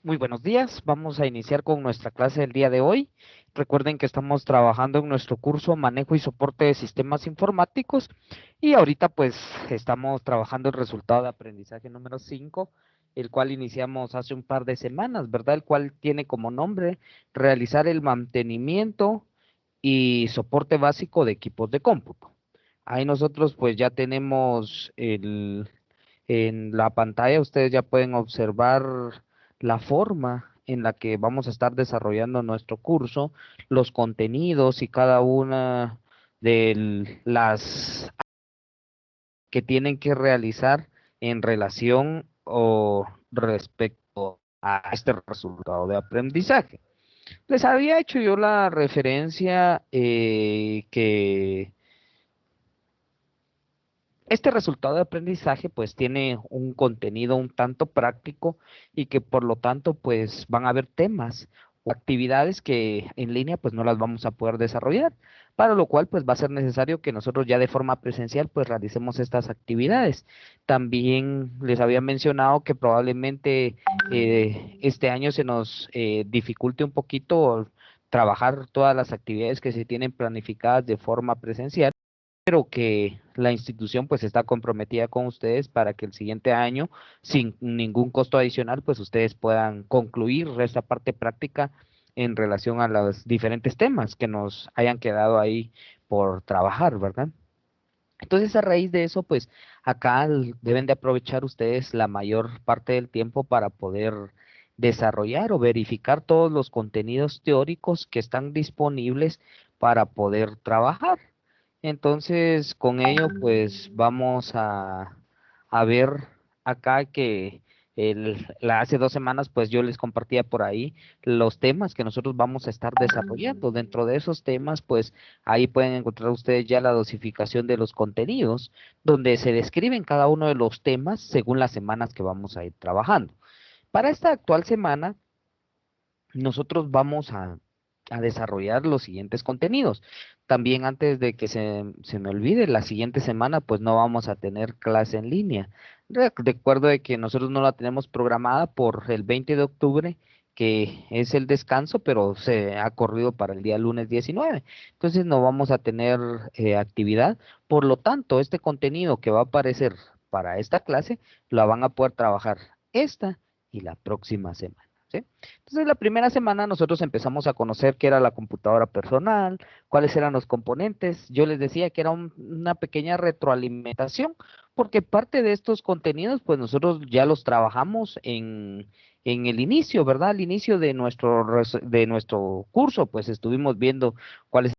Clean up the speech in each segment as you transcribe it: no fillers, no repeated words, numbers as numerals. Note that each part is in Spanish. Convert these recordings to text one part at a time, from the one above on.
Muy buenos días, vamos a iniciar con nuestra clase del día de hoy. Recuerden que estamos trabajando en nuestro curso Manejo y Soporte de Sistemas Informáticos y ahorita pues estamos trabajando el resultado de aprendizaje número 5, el cual iniciamos hace un par de semanas, ¿verdad? El cual tiene como nombre realizar el mantenimiento y soporte básico de equipos de cómputo. Ahí nosotros pues ya tenemos en la pantalla, ustedes ya pueden observar la forma en la que vamos a estar desarrollando nuestro curso, los contenidos y cada una de las que tienen que realizar en relación o respecto a este resultado de aprendizaje. Les había hecho yo la referencia que este resultado de aprendizaje pues tiene un contenido un tanto práctico y que por lo tanto pues van a haber temas o actividades que en línea pues no las vamos a poder desarrollar, para lo cual pues va a ser necesario que nosotros ya de forma presencial pues realicemos estas actividades. También les había mencionado que probablemente este año se nos dificulte un poquito trabajar todas las actividades que se tienen planificadas de forma presencial, pero que la institución pues está comprometida con ustedes para que el siguiente año, sin ningún costo adicional, pues ustedes puedan concluir esta parte práctica en relación a los diferentes temas que nos hayan quedado ahí por trabajar, ¿verdad? Entonces, a raíz de eso, pues acá deben de aprovechar ustedes la mayor parte del tiempo para poder desarrollar o verificar todos los contenidos teóricos que están disponibles para poder trabajar. Entonces, con ello, pues vamos a ver acá que hace 2 semanas, pues yo les compartía por ahí los temas que nosotros vamos a estar desarrollando. Dentro de esos temas, pues ahí pueden encontrar ustedes ya la dosificación de los contenidos, donde se describen cada uno de los temas según las semanas que vamos a ir trabajando. Para esta actual semana, nosotros vamos a desarrollar los siguientes contenidos. También antes de que se me olvide, la siguiente semana pues no vamos a tener clase en línea. Recuerdo de que nosotros no la tenemos programada por el 20 de octubre, que es el descanso, pero se ha corrido para el día lunes 19. Entonces no vamos a tener actividad. Por lo tanto, este contenido que va a aparecer para esta clase, la van a poder trabajar esta y la próxima semana. ¿Sí? Entonces, la primera semana nosotros empezamos a conocer qué era la computadora personal, cuáles eran los componentes. Yo les decía que era una pequeña retroalimentación, porque parte de estos contenidos, pues nosotros ya los trabajamos en el inicio, ¿verdad? Al inicio de de nuestro curso, pues estuvimos viendo cuáles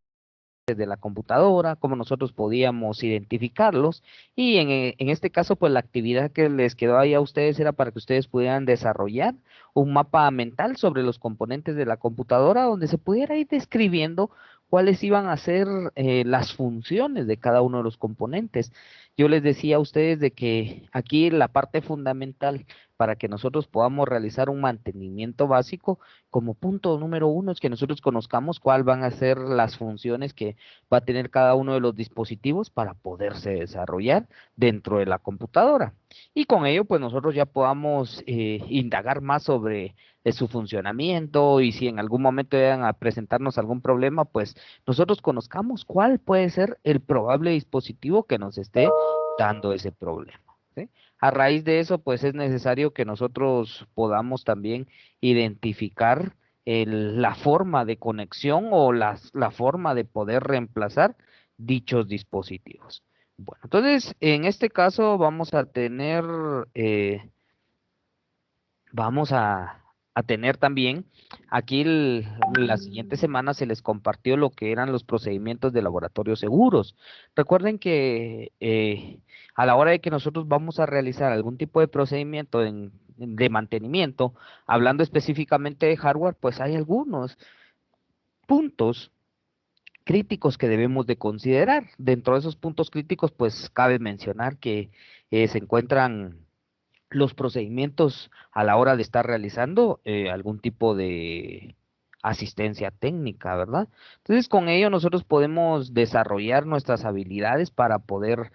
de la computadora, cómo nosotros podíamos identificarlos y en este caso pues la actividad que les quedó ahí a ustedes era para que ustedes pudieran desarrollar un mapa mental sobre los componentes de la computadora donde se pudiera ir describiendo cuáles iban a ser las funciones de cada uno de los componentes. Yo les decía a ustedes de que aquí la parte fundamental para que nosotros podamos realizar un mantenimiento básico, como punto número uno, es que nosotros conozcamos cuáles van a ser las funciones que va a tener cada uno de los dispositivos para poderse desarrollar dentro de la computadora. Y con ello, pues nosotros ya podamos indagar más sobre su funcionamiento y si en algún momento llegan a presentarnos algún problema, pues nosotros conozcamos cuál puede ser el probable dispositivo que nos esté dando ese problema. ¿Sí? A raíz de eso, pues es necesario que nosotros podamos también identificar la forma de conexión o la forma de poder reemplazar dichos dispositivos. Bueno, entonces en este caso vamos a tener, vamos a tener también, aquí la siguiente semana se les compartió lo que eran los procedimientos de laboratorio seguros. Recuerden que a la hora de que nosotros vamos a realizar algún tipo de procedimiento de mantenimiento, hablando específicamente de hardware, pues hay algunos puntos críticos que debemos de considerar. Dentro de esos puntos críticos, pues cabe mencionar que se encuentran los procedimientos a la hora de estar realizando algún tipo de asistencia técnica, ¿verdad? Entonces, con ello nosotros podemos desarrollar nuestras habilidades para poder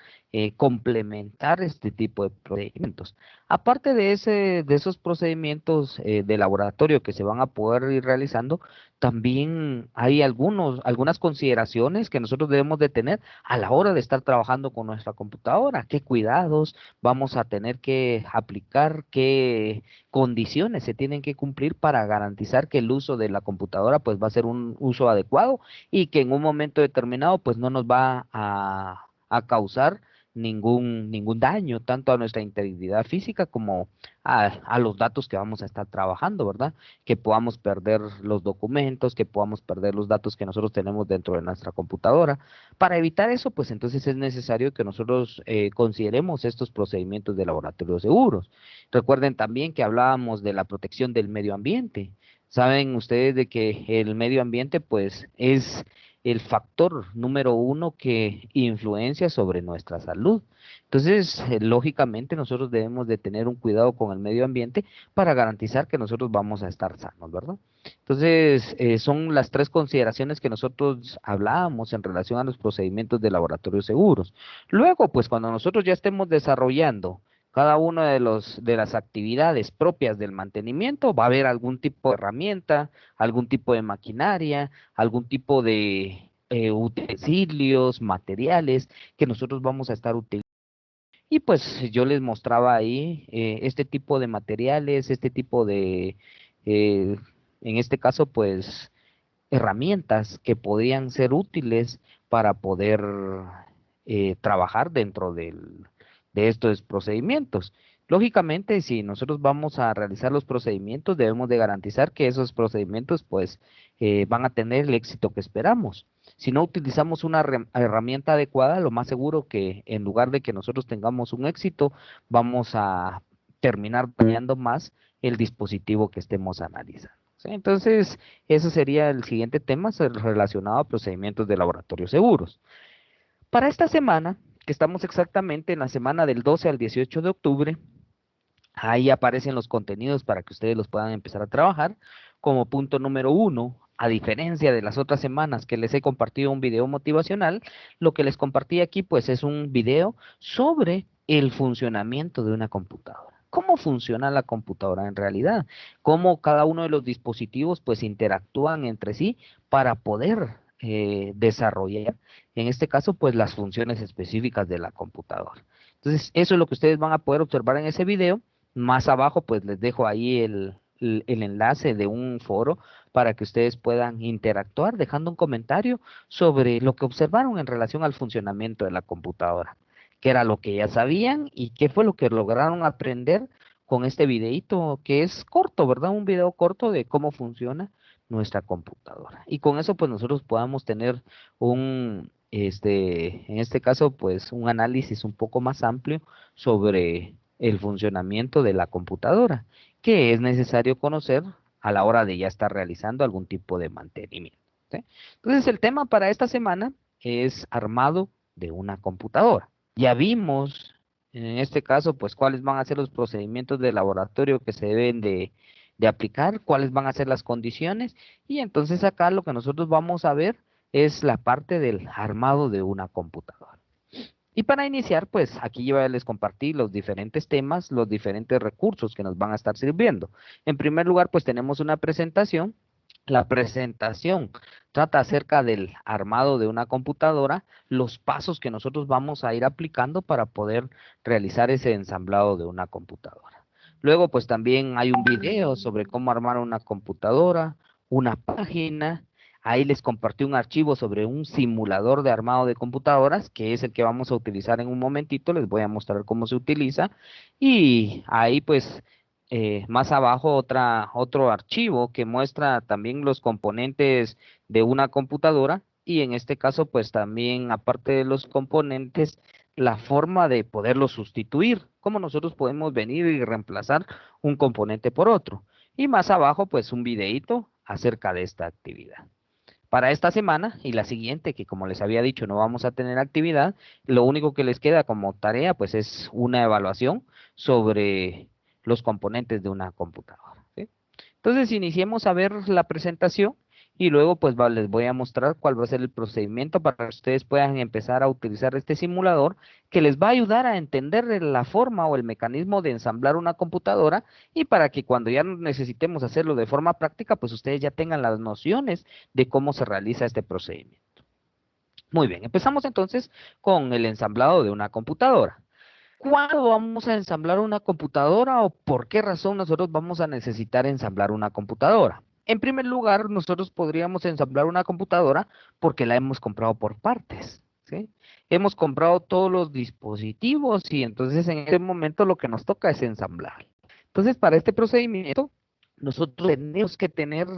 complementar este tipo de procedimientos. Aparte de esos procedimientos de laboratorio que se van a poder ir realizando, también hay algunas consideraciones que nosotros debemos de tener a la hora de estar trabajando con nuestra computadora. ¿Qué cuidados vamos a tener que aplicar? ¿Qué condiciones se tienen que cumplir para garantizar que el uso de la computadora pues va a ser un uso adecuado y que en un momento determinado pues no nos va a causar ningún daño, tanto a nuestra integridad física como a los datos que vamos a estar trabajando, ¿verdad? Que podamos perder los documentos, que podamos perder los datos que nosotros tenemos dentro de nuestra computadora. Para evitar eso, pues entonces es necesario que nosotros consideremos estos procedimientos de laboratorio seguros. Recuerden también que hablábamos de la protección del medio ambiente. Saben ustedes de que el medio ambiente, pues, es el factor número uno que influencia sobre nuestra salud. Entonces, lógicamente, nosotros debemos de tener un cuidado con el medio ambiente para garantizar que nosotros vamos a estar sanos, ¿verdad? Entonces, son las tres consideraciones que nosotros hablábamos en relación a los procedimientos de laboratorio seguros. Luego, pues, cuando nosotros ya estemos desarrollando cada una de las actividades propias del mantenimiento, va a haber algún tipo de herramienta, algún tipo de maquinaria, algún tipo de utensilios, materiales que nosotros vamos a estar utilizando. Y pues yo les mostraba ahí este tipo de materiales, este tipo de, eh, en este caso, pues herramientas que podían ser útiles para poder trabajar dentro de estos procedimientos. Lógicamente, si nosotros vamos a realizar los procedimientos, debemos de garantizar que esos procedimientos pues van a tener el éxito que esperamos. Si no utilizamos una herramienta adecuada, lo más seguro que en lugar de que nosotros tengamos un éxito, vamos a terminar dañando más el dispositivo que estemos analizando. ¿Sí? Entonces, ese sería el siguiente tema relacionado a procedimientos de laboratorio seguros. Para esta semana, que estamos exactamente en la semana del 12 al 18 de octubre, ahí aparecen los contenidos para que ustedes los puedan empezar a trabajar. Como punto número uno, a diferencia de las otras semanas que les he compartido un video motivacional, lo que les compartí aquí pues es un video sobre el funcionamiento de una computadora. ¿Cómo funciona la computadora en realidad? Cómo cada uno de los dispositivos pues interactúan entre sí para poder desarrollar, en este caso pues las funciones específicas de la computadora. Entonces, eso es lo que ustedes van a poder observar en ese video. Más abajo, pues les dejo ahí el enlace de un foro para que ustedes puedan interactuar dejando un comentario sobre lo que observaron en relación al funcionamiento de la computadora, qué era lo que ya sabían y qué fue lo que lograron aprender con este videíto que es corto, ¿verdad? Un video corto de cómo funciona nuestra computadora. Y con eso, pues nosotros podamos tener en este caso, pues un análisis un poco más amplio sobre el funcionamiento de la computadora, que es necesario conocer a la hora de ya estar realizando algún tipo de mantenimiento. ¿Sí? Entonces, el tema para esta semana es armado de una computadora. Ya vimos, en este caso, pues cuáles van a ser los procedimientos de laboratorio que se deben de aplicar, cuáles van a ser las condiciones, y entonces acá lo que nosotros vamos a ver es la parte del armado de una computadora. Y para iniciar, pues aquí yo les compartí los diferentes temas, los diferentes recursos que nos van a estar sirviendo. En primer lugar, pues tenemos una presentación. La presentación trata acerca del armado de una computadora, los pasos que nosotros vamos a ir aplicando para poder realizar ese ensamblado de una computadora. Luego, pues también hay un video sobre cómo armar una computadora, una página. Ahí les compartí un archivo sobre un simulador de armado de computadoras, que es el que vamos a utilizar en un momentito. Les voy a mostrar cómo se utiliza. Y ahí pues más abajo otro archivo que muestra también los componentes de una computadora. Y en este caso pues también aparte de los componentes, la forma de poderlos sustituir. Cómo nosotros podemos venir y reemplazar un componente por otro. Y más abajo pues un videíto acerca de esta actividad. Para esta semana y la siguiente, que como les había dicho, no vamos a tener actividad, lo único que les queda como tarea, pues es una evaluación sobre los componentes de una computadora, ¿sí? Entonces, iniciemos a ver la presentación y luego pues les voy a mostrar cuál va a ser el procedimiento para que ustedes puedan empezar a utilizar este simulador que les va a ayudar a entender la forma o el mecanismo de ensamblar una computadora y para que cuando ya necesitemos hacerlo de forma práctica, pues ustedes ya tengan las nociones de cómo se realiza este procedimiento. Muy bien, empezamos entonces con el ensamblado de una computadora. ¿Cuándo vamos a ensamblar una computadora o por qué razón nosotros vamos a necesitar ensamblar una computadora? En primer lugar, nosotros podríamos ensamblar una computadora porque la hemos comprado por partes, ¿sí? Hemos comprado todos los dispositivos y entonces en este momento lo que nos toca es ensamblar. Entonces, para este procedimiento, nosotros tenemos que tener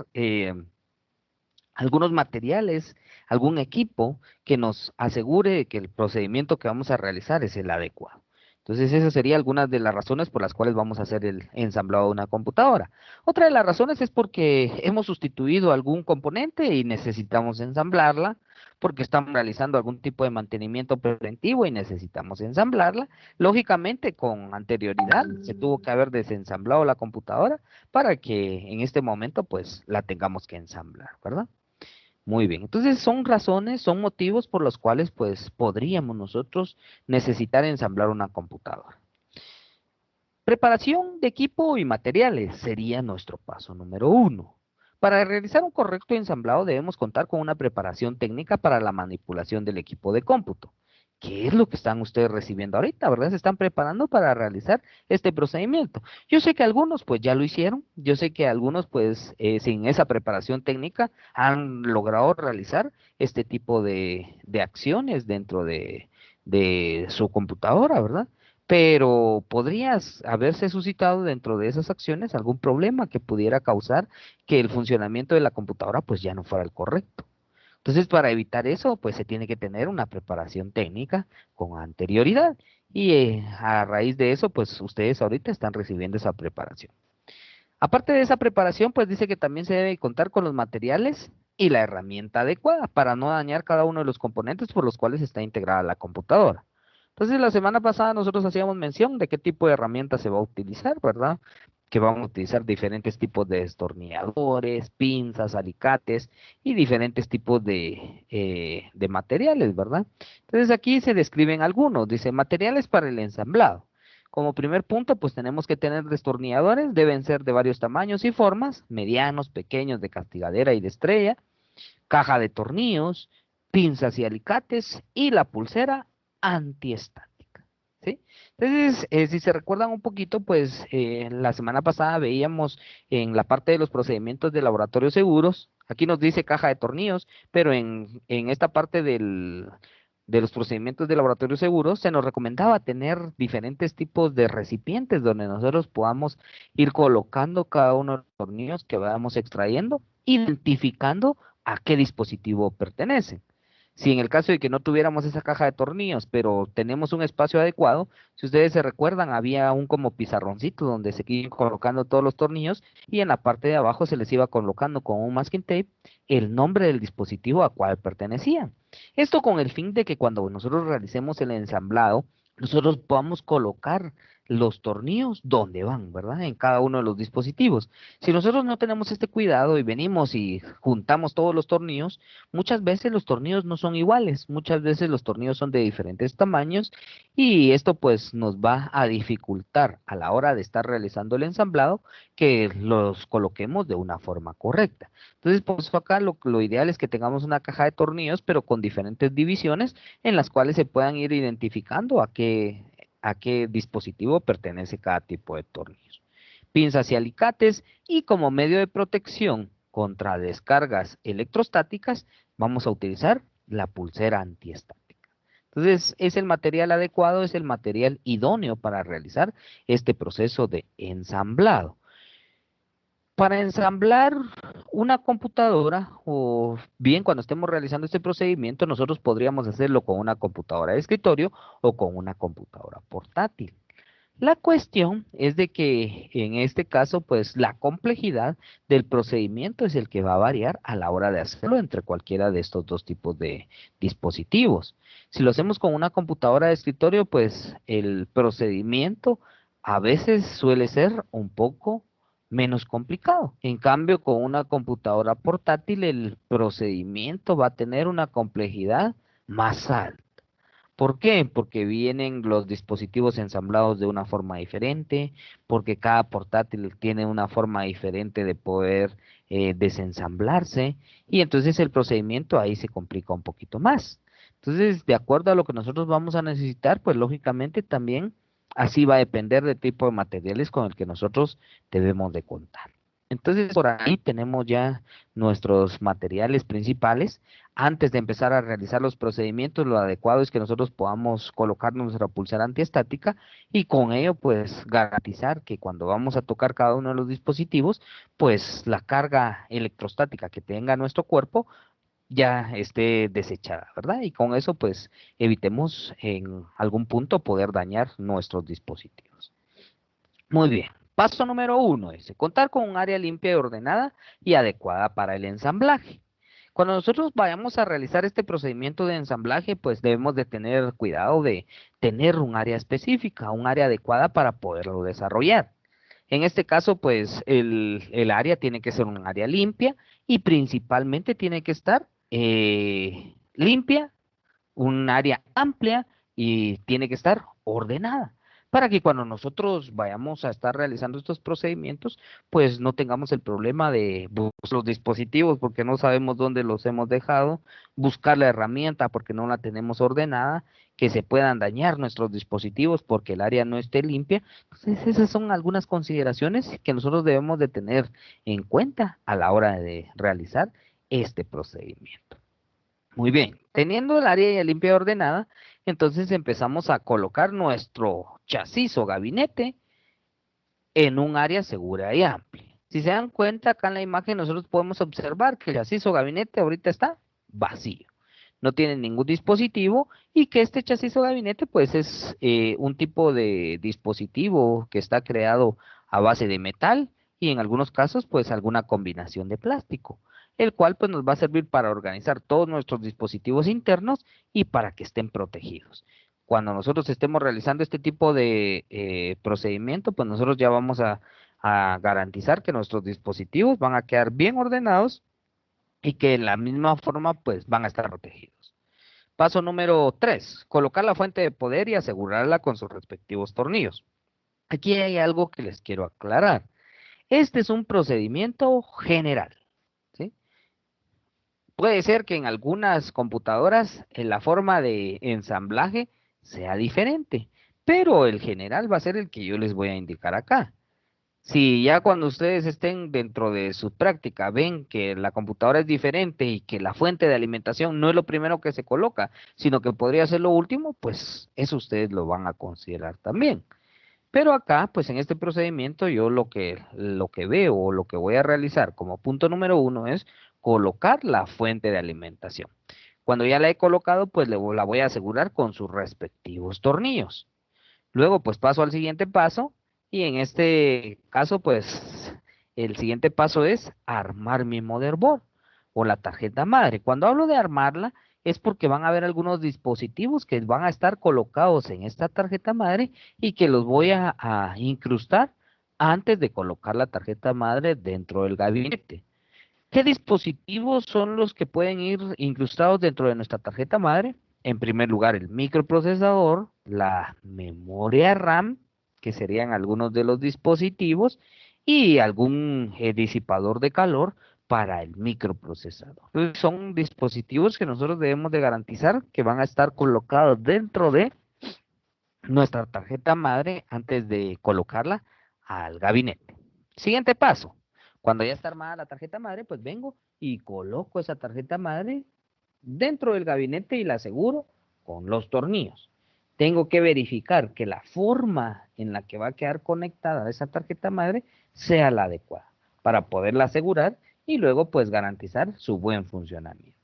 algunos materiales, algún equipo que nos asegure que el procedimiento que vamos a realizar es el adecuado. Entonces, esas serían algunas de las razones por las cuales vamos a hacer el ensamblado de una computadora. Otra de las razones es porque hemos sustituido algún componente y necesitamos ensamblarla, porque estamos realizando algún tipo de mantenimiento preventivo y necesitamos ensamblarla. Lógicamente, con anterioridad se tuvo que haber desensamblado la computadora para que en este momento, pues, la tengamos que ensamblar, ¿verdad? Muy bien, entonces son razones, son motivos por los cuales pues podríamos nosotros necesitar ensamblar una computadora. Preparación de equipo y materiales sería nuestro paso número uno. Para realizar un correcto ensamblado debemos contar con una preparación técnica para la manipulación del equipo de cómputo. ¿Qué es lo que están ustedes recibiendo ahorita, verdad? Se están preparando para realizar este procedimiento. Yo sé que algunos pues ya lo hicieron, yo sé que algunos pues sin esa preparación técnica han logrado realizar este tipo de acciones dentro de su computadora, ¿verdad? Pero podrías haberse suscitado dentro de esas acciones algún problema que pudiera causar que el funcionamiento de la computadora pues ya no fuera el correcto. Entonces, para evitar eso, pues se tiene que tener una preparación técnica con anterioridad. Y a raíz de eso, pues ustedes ahorita están recibiendo esa preparación. Aparte de esa preparación, pues dice que también se debe contar con los materiales y la herramienta adecuada para no dañar cada uno de los componentes por los cuales está integrada la computadora. Entonces, la semana pasada nosotros hacíamos mención de qué tipo de herramienta se va a utilizar, ¿verdad? Que vamos a utilizar diferentes tipos de destornilladores, pinzas, alicates y diferentes tipos de materiales, ¿verdad? Entonces, aquí se describen algunos. Dice, materiales para el ensamblado. Como primer punto, pues tenemos que tener destornilladores, deben ser de varios tamaños y formas, medianos, pequeños, de castigadera y de estrella, caja de tornillos, pinzas y alicates y la pulsera antiestática, ¿sí? Entonces, si se recuerdan un poquito, pues la semana pasada veíamos en la parte de los procedimientos de laboratorio seguros, aquí nos dice caja de tornillos, pero en esta parte de los procedimientos de laboratorio seguros se nos recomendaba tener diferentes tipos de recipientes donde nosotros podamos ir colocando cada uno de los tornillos que vayamos extrayendo, identificando a qué dispositivo pertenece. Si en el caso de que no tuviéramos esa caja de tornillos, pero tenemos un espacio adecuado, si ustedes se recuerdan, había un como pizarroncito donde se iban colocando todos los tornillos y en la parte de abajo se les iba colocando con un masking tape el nombre del dispositivo a cual pertenecía. Esto con el fin de que cuando nosotros realicemos el ensamblado, nosotros podamos colocar los tornillos donde van, ¿verdad? En cada uno de los dispositivos. Si nosotros no tenemos este cuidado y venimos y juntamos todos los tornillos, muchas veces los tornillos no son iguales, muchas veces los tornillos son de diferentes tamaños y esto pues nos va a dificultar a la hora de estar realizando el ensamblado que los coloquemos de una forma correcta. Entonces, por eso acá lo ideal es que tengamos una caja de tornillos, pero con diferentes divisiones en las cuales se puedan ir identificando a qué dispositivo pertenece cada tipo de tornillos. Pinzas y alicates y como medio de protección contra descargas electrostáticas, vamos a utilizar la pulsera antiestática. Entonces, es el material adecuado, es el material idóneo para realizar este proceso de ensamblado. Para ensamblar una computadora, o bien cuando estemos realizando este procedimiento, nosotros podríamos hacerlo con una computadora de escritorio o con una computadora portátil. La cuestión es de que en este caso, pues la complejidad del procedimiento es el que va a variar a la hora de hacerlo entre cualquiera de estos dos tipos de dispositivos. Si lo hacemos con una computadora de escritorio, pues el procedimiento a veces suele ser un poco menos complicado. En cambio, con una computadora portátil, el procedimiento va a tener una complejidad más alta. ¿Por qué? Porque vienen los dispositivos ensamblados de una forma diferente, porque cada portátil tiene una forma diferente de poder desensamblarse, y entonces el procedimiento ahí se complica un poquito más. Entonces, de acuerdo a lo que nosotros vamos a necesitar, pues lógicamente también así va a depender del tipo de materiales con el que nosotros debemos de contar. Entonces, por ahí tenemos ya nuestros materiales principales. Antes de empezar a realizar los procedimientos, lo adecuado es que nosotros podamos colocar nuestra pulsera antiestática y con ello, pues, garantizar que cuando vamos a tocar cada uno de los dispositivos, pues, la carga electrostática que tenga nuestro cuerpo ya esté desechada, ¿verdad? Y con eso, pues, evitemos en algún punto poder dañar nuestros dispositivos. Muy bien. Paso número uno es contar con un área limpia y ordenada y adecuada para el ensamblaje. Cuando nosotros vayamos a realizar este procedimiento de ensamblaje, pues debemos de tener cuidado de tener un área específica, un área adecuada para poderlo desarrollar. En este caso, pues el área tiene que ser un área limpia y principalmente tiene que estar limpia, un área amplia y tiene que estar ordenada para que cuando nosotros vayamos a estar realizando estos procedimientos, pues no tengamos el problema de buscar los dispositivos porque no sabemos dónde los hemos dejado, buscar la herramienta porque no la tenemos ordenada, que se puedan dañar nuestros dispositivos porque el área no esté limpia. Entonces, esas son algunas consideraciones que nosotros debemos de tener en cuenta a la hora de realizar este procedimiento. Muy bien, teniendo el área ya limpia y ordenada, entonces empezamos a colocar nuestro chasis o gabinete en un área segura y amplia. Si se dan cuenta, acá en la imagen nosotros podemos observar que el chasis o gabinete ahorita está vacío. No tiene ningún dispositivo y que este chasis o gabinete pues es un tipo de dispositivo que está creado a base de metal y en algunos casos pues alguna combinación de plástico, el cual pues nos va a servir para organizar todos nuestros dispositivos internos y para que estén protegidos. Cuando nosotros estemos realizando este tipo de procedimiento, pues nosotros ya vamos a garantizar que nuestros dispositivos van a quedar bien ordenados y que de la misma forma pues van a estar protegidos. Paso número 3, colocar la fuente de poder y asegurarla con sus respectivos tornillos. Aquí hay algo que les quiero aclarar. Este es un procedimiento general, ¿sí? Puede ser que en algunas computadoras la forma de ensamblaje sea diferente, pero el general va a ser el que yo les voy a indicar acá. Si ya cuando ustedes estén dentro de su práctica ven que la computadora es diferente y que la fuente de alimentación no es lo primero que se coloca, sino que podría ser lo último, pues eso ustedes lo van a considerar también. Pero acá, pues en este procedimiento, yo lo que veo o lo que voy a realizar como punto número uno es colocar la fuente de alimentación. Cuando ya la he colocado, pues la voy a asegurar con sus respectivos tornillos. Luego, pues paso al siguiente paso y en este caso, pues el siguiente paso es armar mi motherboard o la tarjeta madre. Cuando hablo de armarla es porque van a haber algunos dispositivos que van a estar colocados en esta tarjeta madre y que los voy a incrustar antes de colocar la tarjeta madre dentro del gabinete. ¿Qué dispositivos son los que pueden ir incrustados dentro de nuestra tarjeta madre? En primer lugar, el microprocesador, la memoria RAM, que serían algunos de los dispositivos, y algún disipador de calor para el microprocesador. Entonces, son dispositivos que nosotros debemos de garantizar que van a estar colocados dentro de nuestra tarjeta madre antes de colocarla al gabinete. Siguiente paso. Cuando ya está armada la tarjeta madre, pues vengo y coloco esa tarjeta madre dentro del gabinete y la aseguro con los tornillos. Tengo que verificar que la forma en la que va a quedar conectada esa tarjeta madre sea la adecuada para poderla asegurar y luego pues garantizar su buen funcionamiento.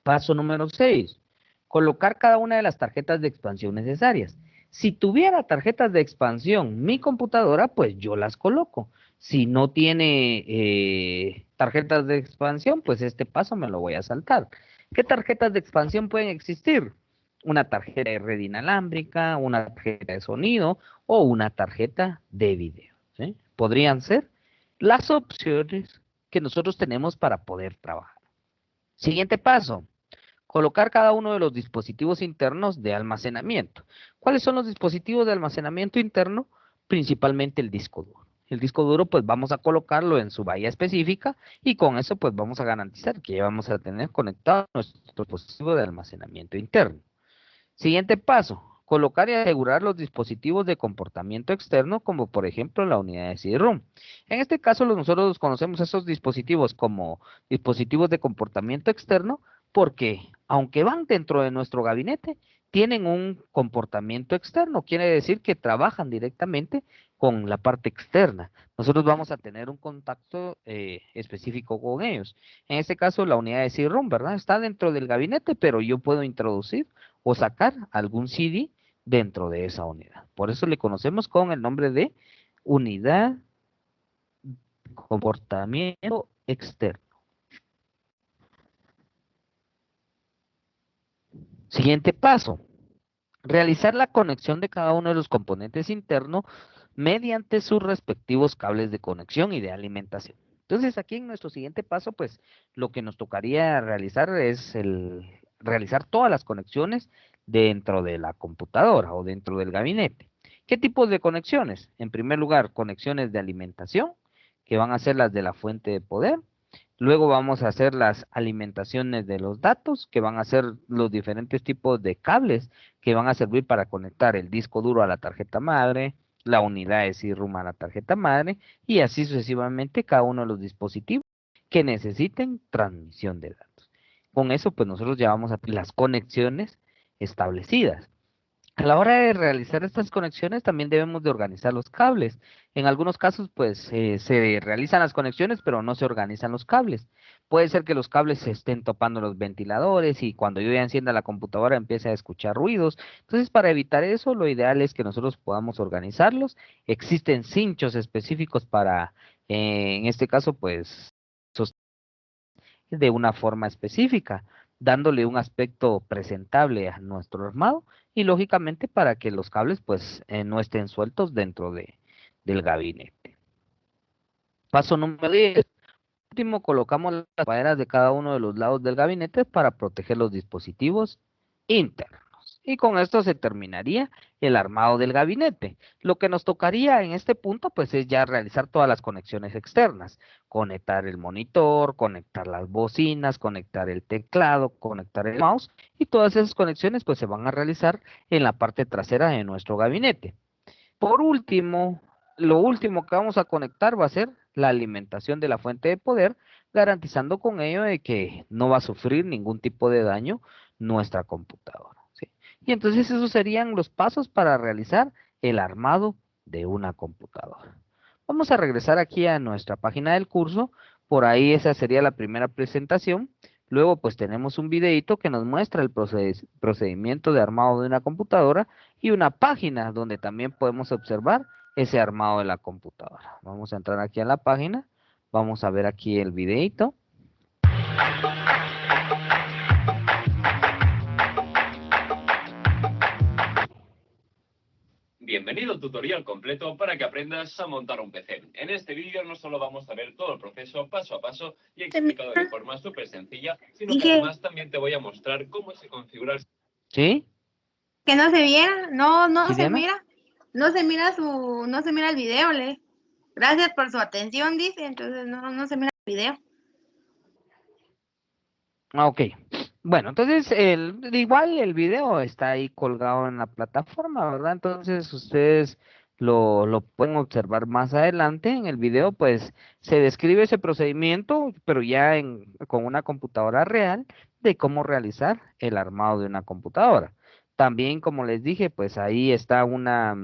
Paso número 6. Colocar cada una de las tarjetas de expansión necesarias. Si tuviera tarjetas de expansión mi computadora, pues yo las coloco. Si no tiene tarjetas de expansión, pues este paso me lo voy a saltar. ¿Qué tarjetas de expansión pueden existir? Una tarjeta de red inalámbrica, una tarjeta de sonido o una tarjeta de video, ¿sí? Podrían ser las opciones que nosotros tenemos para poder trabajar. Siguiente paso, colocar cada uno de los dispositivos internos de almacenamiento. ¿Cuáles son los dispositivos de almacenamiento interno? Principalmente el disco duro. El disco duro pues vamos a colocarlo en su bahía específica y con eso pues vamos a garantizar que ya vamos a tener conectado nuestro dispositivo de almacenamiento interno. Siguiente paso, colocar y asegurar los dispositivos de comportamiento externo, como por ejemplo la unidad de CD-ROM. En este caso, nosotros conocemos esos dispositivos como dispositivos de comportamiento externo, porque aunque van dentro de nuestro gabinete, tienen un comportamiento externo, quiere decir que trabajan directamente con la parte externa. Nosotros vamos a tener un contacto específico con ellos. En este caso, la unidad de CD-ROM, ¿verdad? Está dentro del gabinete, pero yo puedo introducir o sacar algún CD dentro de esa unidad. Por eso le conocemos con el nombre de unidad de comportamiento externo. Siguiente paso, realizar la conexión de cada uno de los componentes internos mediante sus respectivos cables de conexión y de alimentación. Entonces, aquí en nuestro siguiente paso, pues, lo que nos tocaría realizar es realizar todas las conexiones dentro de la computadora o dentro del gabinete. ¿Qué tipos de conexiones? En primer lugar, conexiones de alimentación, que van a ser las de la fuente de poder. Luego vamos a hacer las alimentaciones de los datos, que van a ser los diferentes tipos de cables que van a servir para conectar el disco duro a la tarjeta madre, la unidad de CD-ROM a la tarjeta madre, y así sucesivamente cada uno de los dispositivos que necesiten transmisión de datos. Con eso, pues nosotros llevamos a las conexiones establecidas. A la hora de realizar estas conexiones también debemos de organizar los cables. En algunos casos pues se realizan las conexiones pero no se organizan los cables. Puede ser que los cables se estén topando los ventiladores y cuando yo ya encienda la computadora empiece a escuchar ruidos. Entonces para evitar eso lo ideal es que nosotros podamos organizarlos. Existen cinchos específicos para en este caso pues de una forma específica, dándole un aspecto presentable a nuestro armado y lógicamente para que los cables pues no estén sueltos dentro del gabinete. Paso número 10. Último, colocamos las maderas de cada uno de los lados del gabinete para proteger los dispositivos internos. Y con esto se terminaría el armado del gabinete. Lo que nos tocaría en este punto, pues, es ya realizar todas las conexiones externas. Conectar el monitor, conectar las bocinas, conectar el teclado, conectar el mouse. Y todas esas conexiones, pues, se van a realizar en la parte trasera de nuestro gabinete. Por último, lo último que vamos a conectar va a ser la alimentación de la fuente de poder, garantizando con ello de que no va a sufrir ningún tipo de daño nuestra computadora, ¿sí? Y entonces esos serían los pasos para realizar el armado de una computadora. Vamos a regresar aquí a nuestra página del curso, por ahí esa sería la primera presentación. Luego pues tenemos un videito que nos muestra el procedimiento de armado de una computadora y una página donde también podemos observar ese armado de la computadora. Vamos a entrar aquí a la página, vamos a ver aquí el videito. Bienvenido al tutorial completo para que aprendas a montar un PC. En este vídeo no solo vamos a ver todo el proceso paso a paso y explicado de forma súper sencilla, sino que además también te voy a mostrar cómo se configura el... ¿Sí? Que no se viera, no ¿Sí, se Diana? mira, no se mira el video, le. Gracias por su atención, dice, entonces no se mira el video. Ok. Bueno, entonces igual el video está ahí colgado en la plataforma, ¿verdad? Entonces ustedes lo pueden observar más adelante. En el video, pues se describe ese procedimiento, pero ya con una computadora real, de cómo realizar el armado de una computadora. También, como les dije, pues ahí está una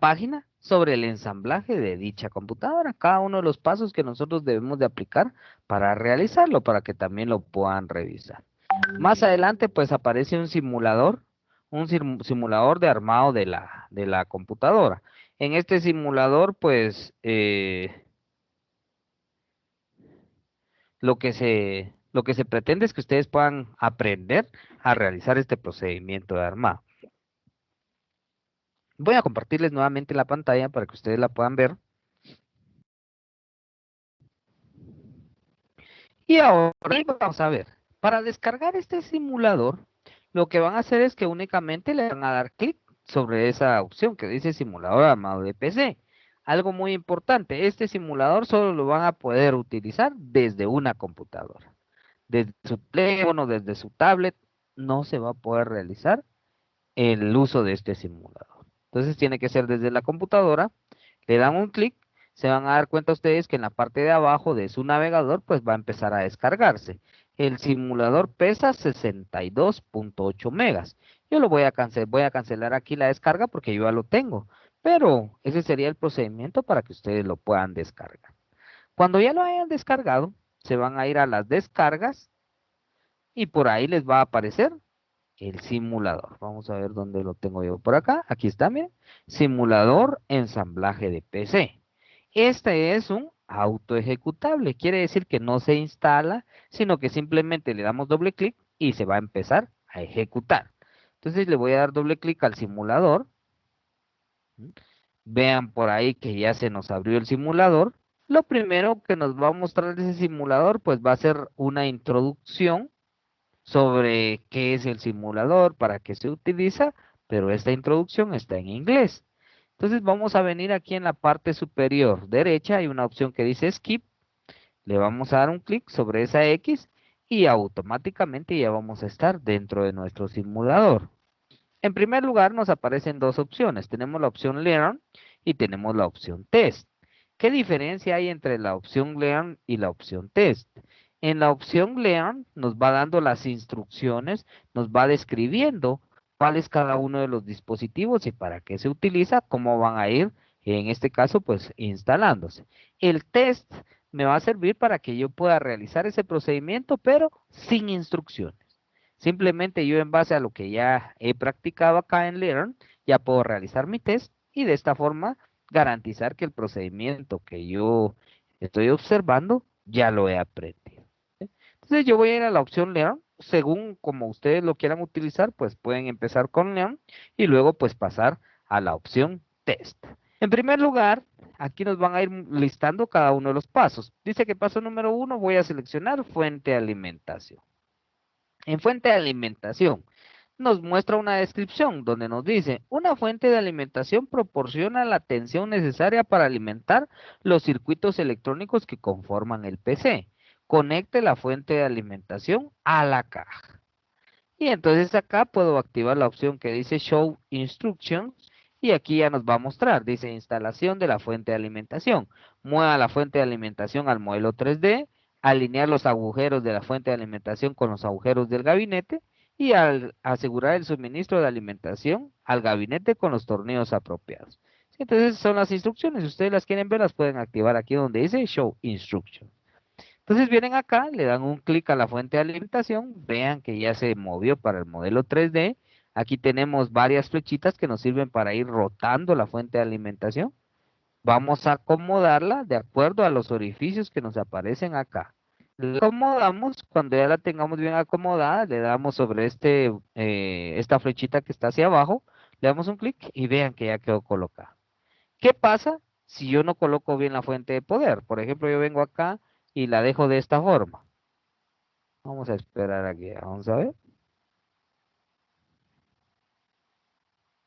página sobre el ensamblaje de dicha computadora, cada uno de los pasos que nosotros debemos de aplicar para realizarlo, para que también lo puedan revisar. Más adelante, pues aparece un un simulador de armado de la computadora. En este simulador, pues, lo que se pretende es que ustedes puedan aprender a realizar este procedimiento de armado. Voy a compartirles nuevamente la pantalla para que ustedes la puedan ver. Y ahora vamos a ver, para descargar este simulador, lo que van a hacer es que únicamente le van a dar clic sobre esa opción que dice simulador armado de PC. Algo muy importante, este simulador solo lo van a poder utilizar desde una computadora. Desde su teléfono, desde su tablet, no se va a poder realizar el uso de este simulador. Entonces tiene que ser desde la computadora, le dan un clic, se van a dar cuenta ustedes que en la parte de abajo de su navegador pues va a empezar a descargarse. El simulador pesa 62.8 megas. Yo lo voy a cancelar aquí la descarga porque yo ya lo tengo, pero ese sería el procedimiento para que ustedes lo puedan descargar. Cuando ya lo hayan descargado, se van a ir a las descargas y por ahí les va a aparecer el simulador. Vamos a ver dónde lo tengo yo por acá. Aquí está, miren. Simulador ensamblaje de PC. Este es un auto ejecutable. Quiere decir que no se instala, sino que simplemente le damos doble clic y se va a empezar a ejecutar. Entonces le voy a dar doble clic al simulador. Vean por ahí que ya se nos abrió el simulador. Lo primero que nos va a mostrar ese simulador, pues va a ser una introducción sobre qué es el simulador, para qué se utiliza, pero esta introducción está en inglés. Entonces vamos a venir aquí en la parte superior derecha, hay una opción que dice Skip, le vamos a dar un clic sobre esa X y automáticamente ya vamos a estar dentro de nuestro simulador. En primer lugar nos aparecen dos opciones, tenemos la opción Learn y tenemos la opción Test. ¿Qué diferencia hay entre la opción Learn y la opción Test? En la opción Learn nos va dando las instrucciones, nos va describiendo cuál es cada uno de los dispositivos y para qué se utiliza, cómo van a ir, en este caso, pues instalándose. El test me va a servir para que yo pueda realizar ese procedimiento, pero sin instrucciones. Simplemente yo en base a lo que ya he practicado acá en Learn, ya puedo realizar mi test y de esta forma garantizar que el procedimiento que yo estoy observando ya lo he aprendido. Entonces yo voy a ir a la opción Learn, según como ustedes lo quieran utilizar, pues pueden empezar con Learn y luego pues pasar a la opción Test. En primer lugar, aquí nos van a ir listando cada uno de los pasos. Dice que paso número 1 voy a seleccionar fuente de alimentación. En fuente de alimentación nos muestra una descripción donde nos dice, una fuente de alimentación proporciona la tensión necesaria para alimentar los circuitos electrónicos que conforman el PC. Conecte la fuente de alimentación a la caja. Y entonces acá puedo activar la opción que dice Show Instructions y aquí ya nos va a mostrar, dice instalación de la fuente de alimentación. Mueva la fuente de alimentación al modelo 3D, alinear los agujeros de la fuente de alimentación con los agujeros del gabinete y al asegurar el suministro de alimentación al gabinete con los tornillos apropiados. Entonces son las instrucciones, si ustedes las quieren ver las pueden activar aquí donde dice Show Instructions. Entonces vienen acá, le dan un clic a la fuente de alimentación, vean que ya se movió para el modelo 3D. Aquí tenemos varias flechitas que nos sirven para ir rotando la fuente de alimentación. Vamos a acomodarla de acuerdo a los orificios que nos aparecen acá. La acomodamos, cuando ya la tengamos bien acomodada, le damos sobre esta flechita que está hacia abajo, le damos un clic y vean que ya quedó colocada. ¿Qué pasa si yo no coloco bien la fuente de poder? Por ejemplo, yo vengo acá y la dejo de esta forma. Vamos a esperar aquí, vamos a ver.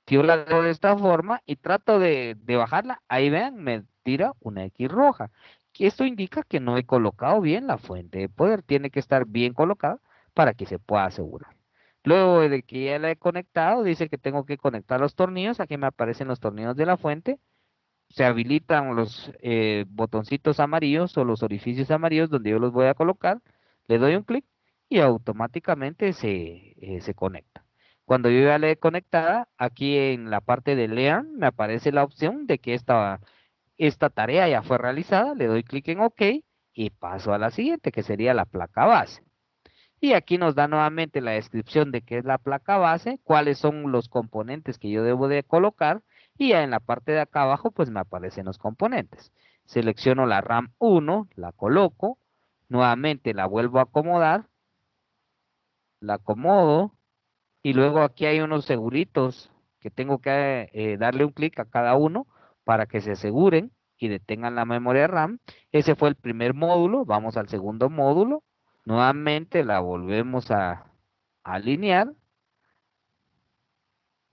Si yo la dejo de esta forma y trato de bajarla, ahí vean, me tira una X roja. Que esto indica que no he colocado bien la fuente de poder. Tiene que estar bien colocada para que se pueda asegurar. Luego de que ya la he conectado, dice que tengo que conectar los tornillos. Aquí me aparecen los tornillos de la fuente. Se habilitan los botoncitos amarillos o los orificios amarillos donde yo los voy a colocar. Le doy un clic y automáticamente se conecta. Cuando yo ya le he conectada, aquí en la parte de Learn me aparece la opción de que esta tarea ya fue realizada. Le doy clic en OK y paso a la siguiente, que sería la placa base. Y aquí nos da nuevamente la descripción de qué es la placa base, cuáles son los componentes que yo debo de colocar, y ya en la parte de acá abajo pues me aparecen los componentes. Selecciono la RAM 1, la coloco, nuevamente la vuelvo a acomodar, la acomodo, y luego aquí hay unos seguritos que tengo que darle un clic a cada uno para que se aseguren y detengan la memoria RAM. Ese fue el primer módulo, vamos al segundo módulo. Nuevamente la volvemos a alinear,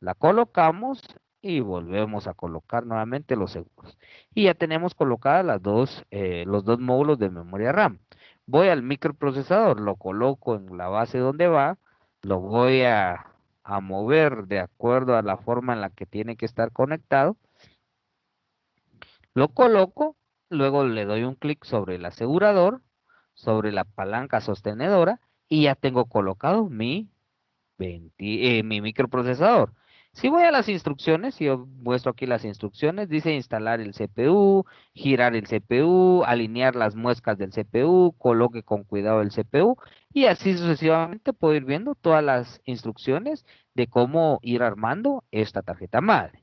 la colocamos y volvemos a colocar nuevamente los seguros. Y ya tenemos colocadas los dos módulos de memoria RAM. Voy al microprocesador, lo coloco en la base donde va, lo voy a mover de acuerdo a la forma en la que tiene que estar conectado. Lo coloco, luego le doy un clic sobre el asegurador, sobre la palanca sostenedora y ya tengo colocado mi microprocesador. Si voy a las instrucciones, si yo muestro aquí las instrucciones, dice instalar el CPU, girar el CPU, alinear las muescas del CPU, coloque con cuidado el CPU y así sucesivamente puedo ir viendo todas las instrucciones de cómo ir armando esta tarjeta madre.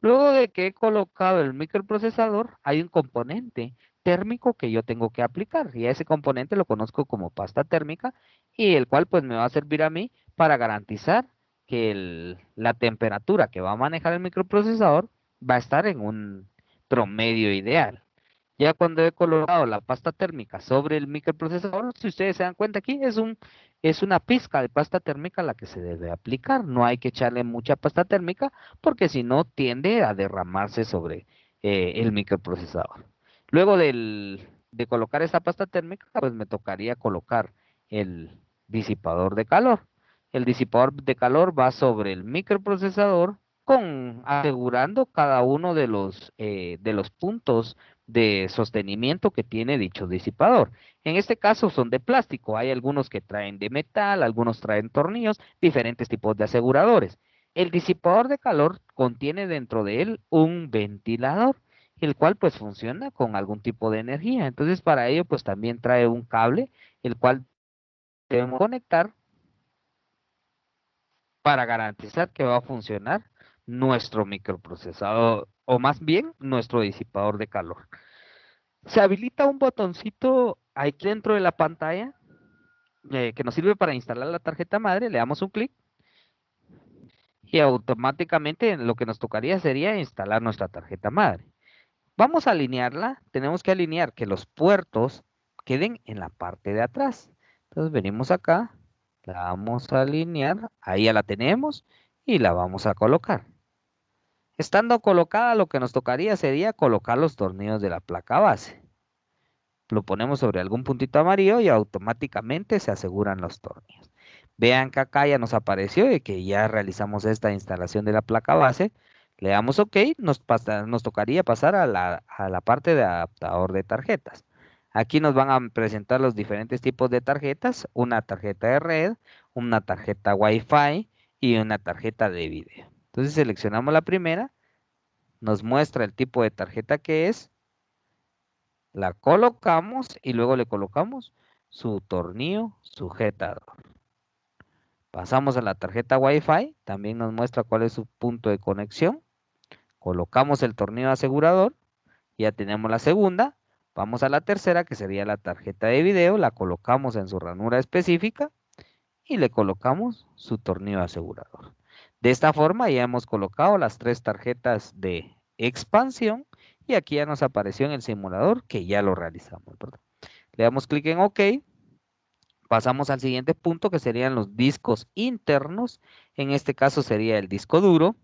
Luego de que he colocado el microprocesador, hay un componente térmico que yo tengo que aplicar y a ese componente lo conozco como pasta térmica y el cual pues me va a servir a mí para garantizar que la temperatura que va a manejar el microprocesador va a estar en un promedio ideal. Ya cuando he colocado la pasta térmica sobre el microprocesador, si ustedes se dan cuenta aquí, es una pizca de pasta térmica la que se debe aplicar. No hay que echarle mucha pasta térmica porque si no tiende a derramarse sobre el microprocesador. Luego de colocar esa pasta térmica, pues me tocaría colocar el disipador de calor. El disipador de calor va sobre el microprocesador asegurando cada uno de los puntos de sostenimiento que tiene dicho disipador. En este caso son de plástico, hay algunos que traen de metal, algunos traen tornillos, diferentes tipos de aseguradores. El disipador de calor contiene dentro de él un ventilador, el cual pues funciona con algún tipo de energía. Entonces para ello pues también trae un cable, el cual debemos conectar para garantizar que va a funcionar nuestro microprocesador, o más bien nuestro disipador de calor. Se habilita un botoncito aquí dentro de la pantalla que nos sirve para instalar la tarjeta madre, le damos un clic y automáticamente lo que nos tocaría sería instalar nuestra tarjeta madre. Vamos a alinearla, tenemos que alinear que los puertos queden en la parte de atrás. Entonces venimos acá, la vamos a alinear, ahí ya la tenemos y la vamos a colocar. Estando colocada, lo que nos tocaría sería colocar los tornillos de la placa base. Lo ponemos sobre algún puntito amarillo y automáticamente se aseguran los tornillos. Vean que acá ya nos apareció y que ya realizamos esta instalación de la placa base. Le damos OK, nos tocaría pasar a la parte de adaptador de tarjetas. Aquí nos van a presentar los diferentes tipos de tarjetas, una tarjeta de red, una tarjeta Wi-Fi y una tarjeta de video. Entonces seleccionamos la primera, nos muestra el tipo de tarjeta que es, la colocamos y luego le colocamos su tornillo sujetador. Pasamos a la tarjeta Wi-Fi, también nos muestra cuál es su punto de conexión. Colocamos el tornillo asegurador, ya tenemos la segunda. Vamos a la tercera, que sería la tarjeta de video, la colocamos en su ranura específica y le colocamos su tornillo asegurador. De esta forma ya hemos colocado las tres tarjetas de expansión y aquí ya nos apareció en el simulador que ya lo realizamos, ¿verdad? Le damos clic en OK. Pasamos al siguiente punto que serían los discos internos. En este caso sería el disco duro.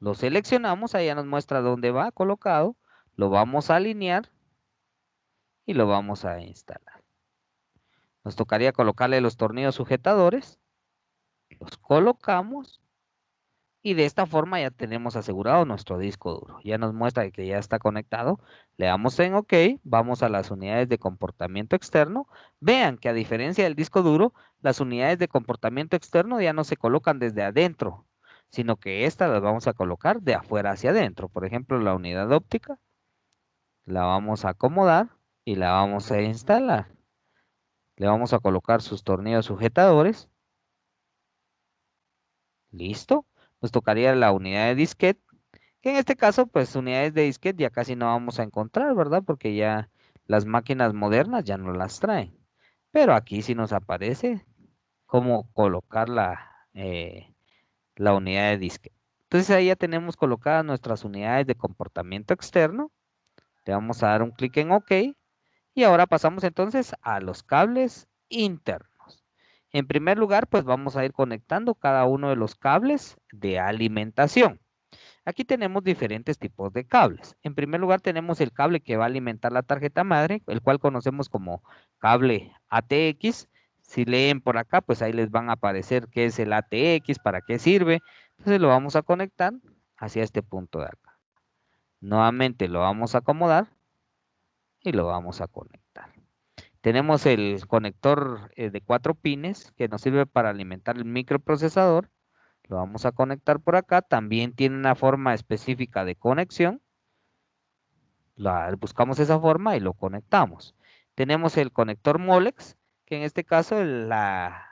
Lo seleccionamos, ahí ya nos muestra dónde va colocado. Lo vamos a alinear y lo vamos a instalar. Nos tocaría colocarle los tornillos sujetadores. Los colocamos y de esta forma ya tenemos asegurado nuestro disco duro. Ya nos muestra que ya está conectado. Le damos en OK. Vamos a las unidades de comportamiento externo. Vean que a diferencia del disco duro, las unidades de comportamiento externo ya no se colocan desde adentro, sino que estas las vamos a colocar de afuera hacia adentro. Por ejemplo, la unidad óptica la vamos a acomodar y la vamos a instalar. Le vamos a colocar sus tornillos sujetadores. Listo. Nos tocaría la unidad de disquete, que en este caso, pues unidades de disquete ya casi no vamos a encontrar, ¿verdad? Porque ya las máquinas modernas ya no las traen. Pero aquí sí nos aparece cómo colocar la unidad de disquete. Entonces ahí ya tenemos colocadas nuestras unidades de comportamiento externo. Le vamos a dar un clic en OK. Y ahora pasamos entonces a los cables internos. En primer lugar, pues vamos a ir conectando cada uno de los cables de alimentación. Aquí tenemos diferentes tipos de cables. En primer lugar, tenemos el cable que va a alimentar la tarjeta madre, el cual conocemos como cable ATX. Si leen por acá, pues ahí les van a aparecer qué es el ATX, para qué sirve. Entonces lo vamos a conectar hacia este punto de acá. Nuevamente lo vamos a acomodar y lo vamos a conectar. Tenemos el conector de 4 pines que nos sirve para alimentar el microprocesador. Lo vamos a conectar por acá. También tiene una forma específica de conexión. Buscamos esa forma y lo conectamos. Tenemos el conector Molex, que en este caso la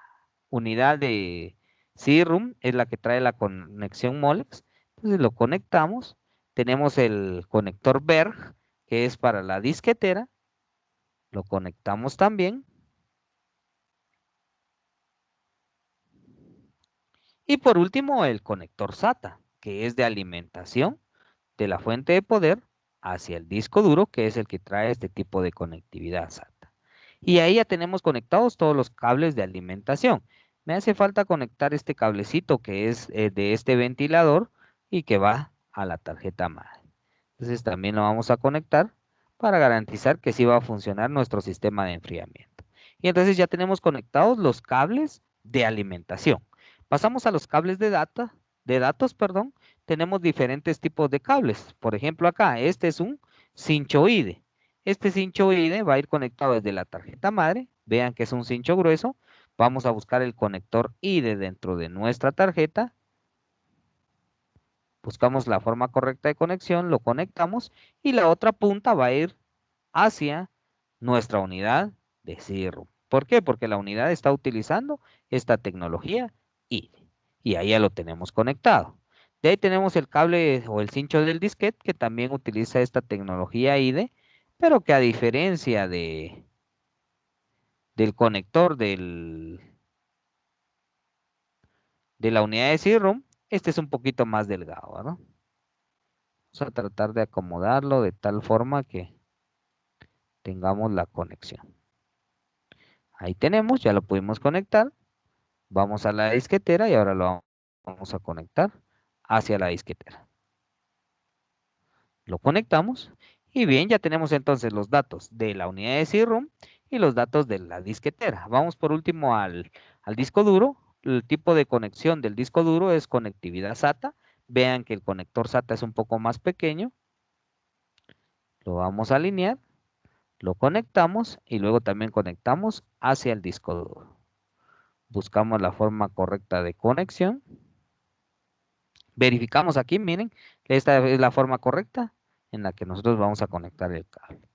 unidad de CD-ROM es la que trae la conexión Molex. Entonces lo conectamos. Tenemos el conector Berg, que es para la disquetera. Lo conectamos también. Y por último, el conector SATA, que es de alimentación de la fuente de poder hacia el disco duro, que es el que trae este tipo de conectividad SATA. Y ahí ya tenemos conectados todos los cables de alimentación. Me hace falta conectar este cablecito que es de este ventilador y que va a la tarjeta madre. Entonces también lo vamos a conectar para garantizar que sí va a funcionar nuestro sistema de enfriamiento. Y entonces ya tenemos conectados los cables de alimentación. Pasamos a los cables de datos, perdón. Tenemos diferentes tipos de cables. Por ejemplo, acá, este es un cinchoide. Este cinchoide va a ir conectado desde la tarjeta madre. Vean que es un cincho grueso. Vamos a buscar el conector IDE dentro de nuestra tarjeta. Buscamos la forma correcta de conexión, lo conectamos y la otra punta va a ir hacia nuestra unidad de CD-ROM. ¿Por qué? Porque la unidad está utilizando esta tecnología IDE y ahí ya lo tenemos conectado. De ahí tenemos el cable o el cincho del disquete que también utiliza esta tecnología IDE, pero que a diferencia del conector de la unidad de CD-ROM, este es un poquito más delgado, ¿no? Vamos a tratar de acomodarlo de tal forma que tengamos la conexión. Ahí tenemos, ya lo pudimos conectar. Vamos a la disquetera y ahora lo vamos a conectar hacia la disquetera. Lo conectamos y bien, ya tenemos entonces los datos de la unidad de CD-ROM y los datos de la disquetera. Vamos por último al disco duro. El tipo de conexión del disco duro es conectividad SATA. Vean que el conector SATA es un poco más pequeño. Lo vamos a alinear. Lo conectamos y luego también conectamos hacia el disco duro. Buscamos la forma correcta de conexión. Verificamos aquí, miren, que esta es la forma correcta en la que nosotros vamos a conectar el cable.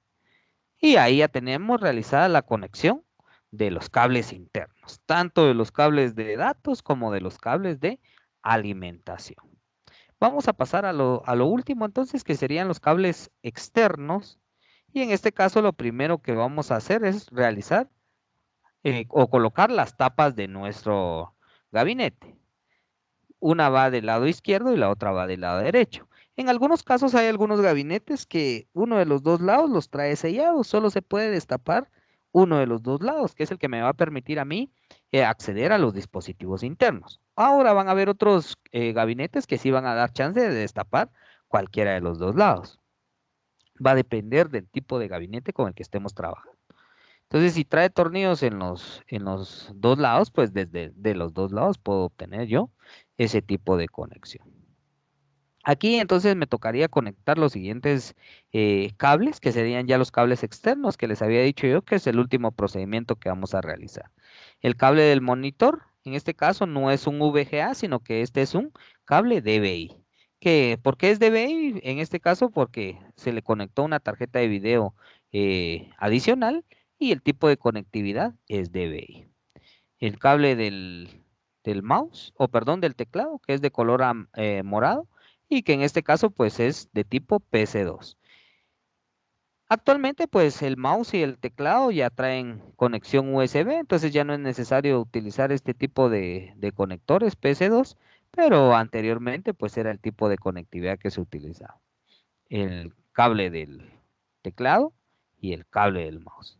Y ahí ya tenemos realizada la conexión de los cables internos, tanto de los cables de datos como de los cables de alimentación. Vamos a pasar a lo último entonces, que serían los cables externos. Y en este caso lo primero que vamos a hacer es realizar o colocar las tapas de nuestro gabinete. Una va del lado izquierdo y la otra va del lado derecho. En algunos casos hay algunos gabinetes que uno de los dos lados los trae sellados, solo se puede destapar uno de los dos lados, que es el que me va a permitir a mí acceder a los dispositivos internos. Ahora van a haber otros gabinetes que sí van a dar chance de destapar cualquiera de los dos lados. Va a depender del tipo de gabinete con el que estemos trabajando. Entonces, si trae tornillos en los dos lados, pues desde de los dos lados puedo obtener yo ese tipo de conexión. Aquí entonces me tocaría conectar los siguientes cables, que serían ya los cables externos, que les había dicho yo que es el último procedimiento que vamos a realizar. El cable del monitor, en este caso no es un VGA, sino que este es un cable DVI. ¿Por qué es DVI? En este caso porque se le conectó una tarjeta de video adicional y el tipo de conectividad es DVI. El cable del mouse, o perdón, del teclado, que es de color morado, y que en este caso pues es de tipo PC2. Actualmente pues el mouse y el teclado ya traen conexión USB, entonces ya no es necesario utilizar este tipo de conectores PC2, pero anteriormente pues era el tipo de conectividad que se utilizaba. El cable del teclado y el cable del mouse.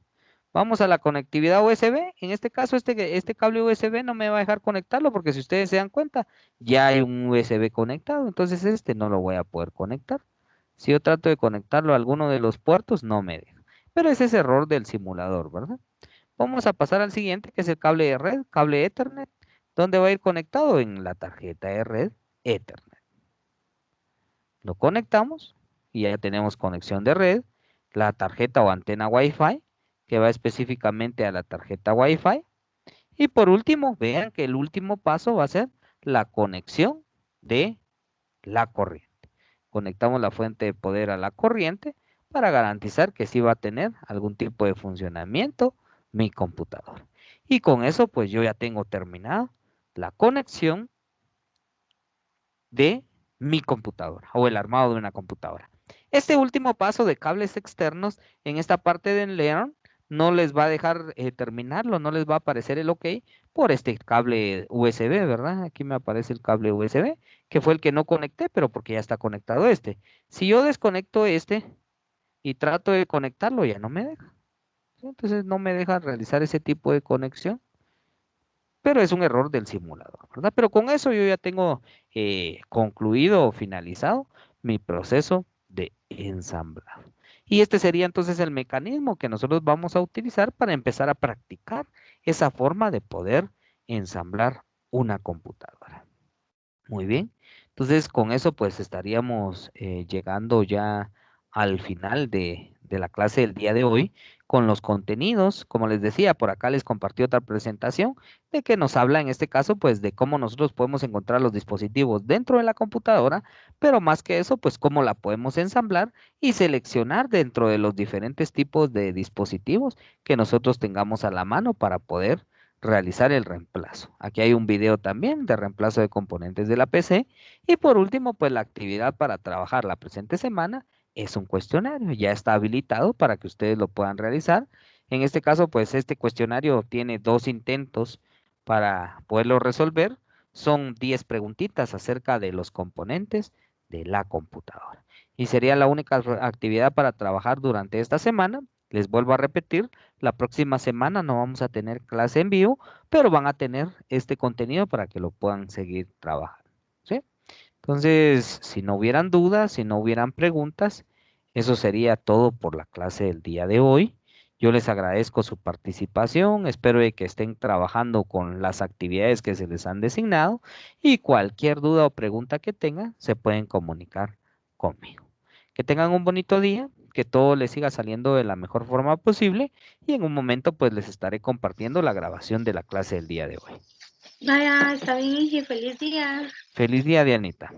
Vamos a la conectividad USB. En este caso, este cable USB no me va a dejar conectarlo porque si ustedes se dan cuenta, ya hay un USB conectado. Entonces este no lo voy a poder conectar. Si yo trato de conectarlo a alguno de los puertos, no me deja. Pero ese es error del simulador, ¿verdad? Vamos a pasar al siguiente, que es el cable de red, cable Ethernet. ¿Dónde va a ir conectado? En la tarjeta de red Ethernet. Lo conectamos y ya tenemos conexión de red, la tarjeta o antena Wi-Fi que va específicamente a la tarjeta Wi-Fi. Y por último, vean que el último paso va a ser la conexión de la corriente. Conectamos la fuente de poder a la corriente para garantizar que sí va a tener algún tipo de funcionamiento mi computador. Y con eso pues yo ya tengo terminado la conexión de mi computadora o el armado de una computadora. Este último paso de cables externos en esta parte de Learn no les va a dejar terminarlo, no les va a aparecer el OK por este cable USB, ¿verdad? Aquí me aparece el cable USB, que fue el que no conecté, pero porque ya está conectado este. Si yo desconecto este y trato de conectarlo, ya no me deja. ¿Sí? Entonces no me deja realizar ese tipo de conexión, pero es un error del simulador, ¿verdad? Pero con eso yo ya tengo concluido o finalizado mi proceso de ensamblado. Y este sería entonces el mecanismo que nosotros vamos a utilizar para empezar a practicar esa forma de poder ensamblar una computadora. Muy bien. Entonces con eso pues estaríamos llegando ya al final de la clase del día de hoy con los contenidos. Como les decía, por acá les compartí otra presentación de que nos habla en este caso pues de cómo nosotros podemos encontrar los dispositivos dentro de la computadora, pero más que eso pues cómo la podemos ensamblar y seleccionar dentro de los diferentes tipos de dispositivos que nosotros tengamos a la mano para poder realizar el reemplazo. Aquí hay un video también de reemplazo de componentes de la PC. Y por último, pues la actividad para trabajar la presente semana es un cuestionario. Ya está habilitado para que ustedes lo puedan realizar. En este caso, pues este cuestionario tiene 2 intentos para poderlo resolver. Son 10 preguntitas acerca de los componentes de la computadora. Y sería la única actividad para trabajar durante esta semana. Les vuelvo a repetir, la próxima semana no vamos a tener clase en vivo, pero van a tener este contenido para que lo puedan seguir trabajando, ¿sí? Entonces, si no hubieran dudas, si no hubieran preguntas, eso sería todo por la clase del día de hoy. Yo les agradezco su participación, espero de que estén trabajando con las actividades que se les han designado y cualquier duda o pregunta que tengan, se pueden comunicar conmigo. Que tengan un bonito día, que todo les siga saliendo de la mejor forma posible y en un momento pues les estaré compartiendo la grabación de la clase del día de hoy. Vaya, está bien, y feliz día. Feliz día, Dianita.